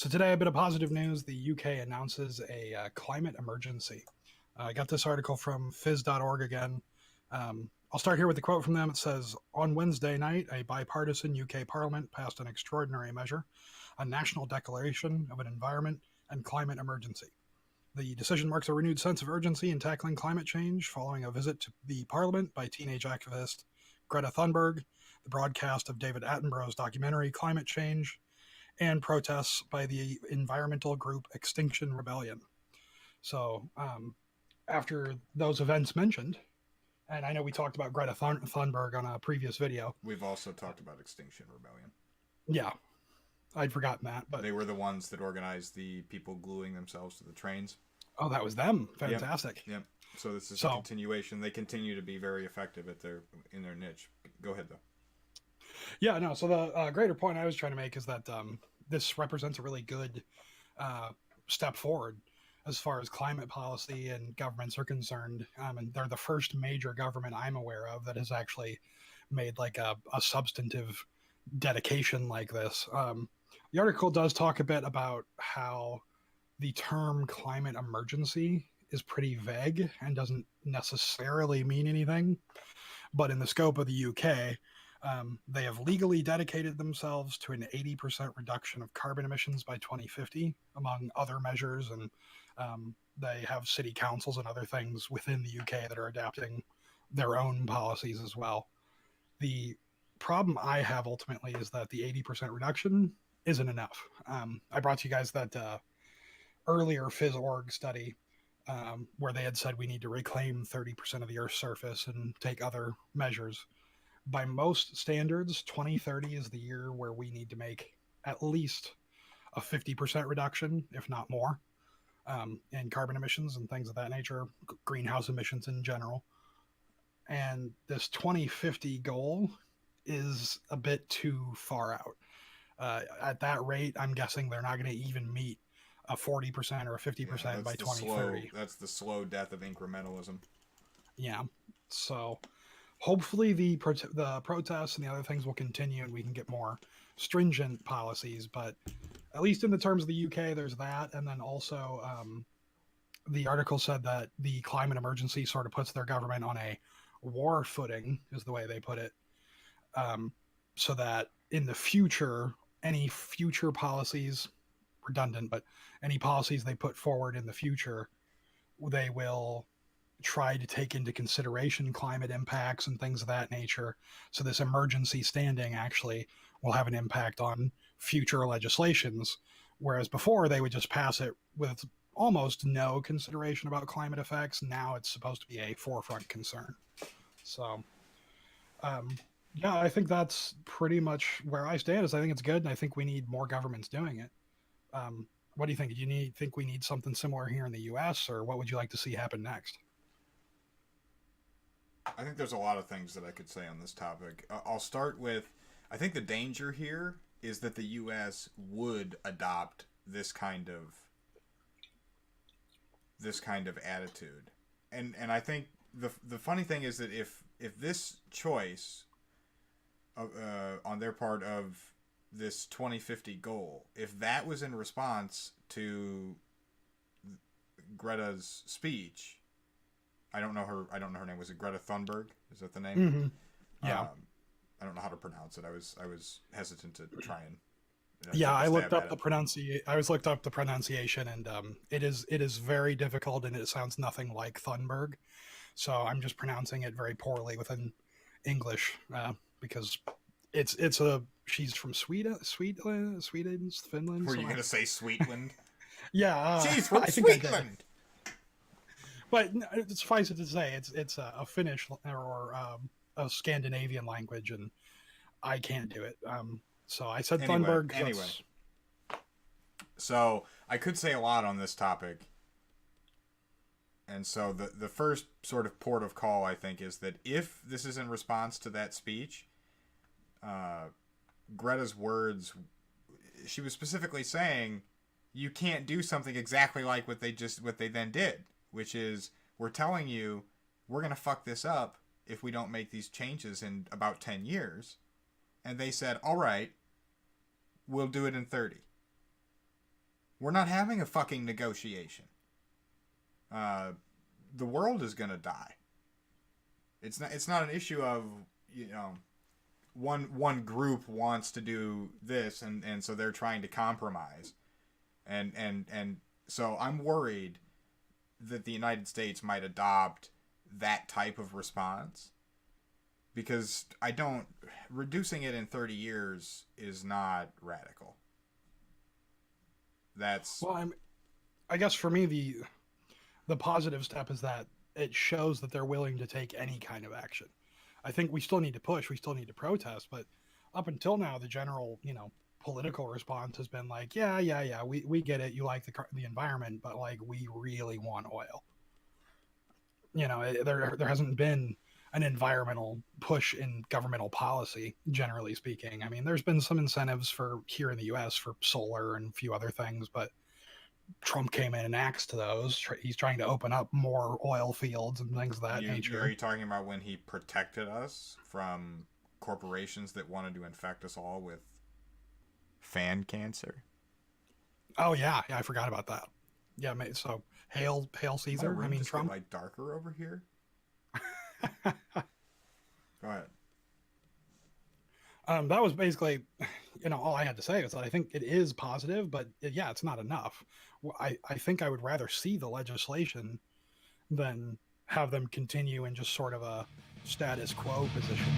So today, a bit of positive news. The UK announces a climate emergency. I got this article from phys.org again. I'll start here with the quote from them. It says, on Wednesday night, a bipartisan UK Parliament passed an extraordinary measure, a national declaration of an environment and climate emergency. The decision marks a renewed sense of urgency in tackling climate change following a visit to the Parliament by teenage activist Greta Thunberg, the broadcast of David Attenborough's documentary Climate Change, and protests by the environmental group Extinction Rebellion. So, after those events mentioned, and I know we talked about Greta Thunberg on a previous video. We've also talked about Extinction Rebellion. Yeah, I'd forgotten that, but they were the ones that organized the people gluing themselves to the trains. Oh, that was them. Fantastic. Yep. So this is a continuation. They continue to be very effective in their niche. Go ahead, though. Yeah, no. So the greater point I was trying to make is that this represents a really good step forward as far as climate policy and governments are concerned. And they're the first major government I'm aware of that has actually made like a substantive dedication like this. The article does talk a bit about how the term climate emergency is pretty vague and doesn't necessarily mean anything. But in the scope of the UK, they have legally dedicated themselves to an 80% reduction of carbon emissions by 2050, among other measures. And they have city councils and other things within the UK that are adapting their own policies as well. The problem I have ultimately is that the 80% reduction isn't enough. I brought you guys that earlier phys.org study where they had said we need to reclaim 30% of the Earth's surface and take other measures. By most standards, 2030 is the year where we need to make at least a 50% reduction, if not more, in carbon emissions and things of that nature, greenhouse emissions in general. And this 2050 goal is a bit too far out. At that rate, I'm guessing they're not going to even meet a 40% or a 50% by 2030. That's the slow death of incrementalism. Yeah. So hopefully the protests and the other things will continue and we can get more stringent policies. But at least in the terms of the UK, there's that. And then also the article said that the climate emergency sort of puts their government on a war footing, is the way they put it. So that in the future, any future policies, redundant, but any policies they put forward in the future, they will try to take into consideration climate impacts and things of that nature. So this emergency standing actually will have an impact on future legislations, whereas before they would just pass it with almost no consideration about climate effects. Now it's supposed to be a forefront concern. So yeah, I think that's pretty much where I stand. Is I think it's good, and I think we need more governments doing it. What do you think? Do you think we need something similar here in the U.S., or what would you like to see happen next? I think there's a lot of things that I could say on this topic. I'll start with, I think the danger here is that the U.S. would adopt this kind of attitude, and I think the funny thing is that if this choice on their part of this 2050 goal, if that was in response to Greta's speech, I don't know her name. Was it Greta Thunberg? Is that the name? Mm-hmm. Yeah. I don't know how to pronounce it. I was hesitant to try and. Yeah, I looked up the pronunciation. I looked up the pronunciation, and it is very difficult, and it sounds nothing like Thunberg. So I'm just pronouncing it very poorly within English because she's from Sweden, Finland. Were you going to say Sweetland? Yeah, she's from Sweetland. But suffice it to say, it's a Finnish or a Scandinavian language, and I can't do it. So I said Thunberg. Anyway, so I could say a lot on this topic. And so the first sort of port of call, I think, is that if this is in response to that speech, Greta's words, she was specifically saying, you can't do something exactly like what they then did, which is, we're telling you we're going to fuck this up if we don't make these changes in about 10 years. And they said, all right, we'll do it in 30. We're not having a fucking negotiation. The world is gonna die. It's not an issue of, you know, one group wants to do this and so they're trying to compromise. And so I'm worried that the United States might adopt that type of response, because reducing it in 30 years is not radical. Well, I guess for me the positive step is that it shows that they're willing to take any kind of action. I think we still need to push, we still need to protest, but up until now, the general, political response has been like, yeah, we get it. You like the environment, but like we really want oil. There hasn't been an environmental push in governmental policy, generally speaking. I mean, there's been some incentives for here in the U.S. for solar and a few other things, but Trump came in and axed those. He's trying to open up more oil fields and things of that nature. Are you talking about when he protected us from corporations that wanted to infect us all with fan cancer? Oh yeah, I forgot about that. Yeah, so hail Caesar. I mean, Trump. Like darker over here. Go ahead. That was basically, all I had to say was that I think it is positive, but it's not enough. I think I would rather see the legislation than have them continue in just sort of a status quo position.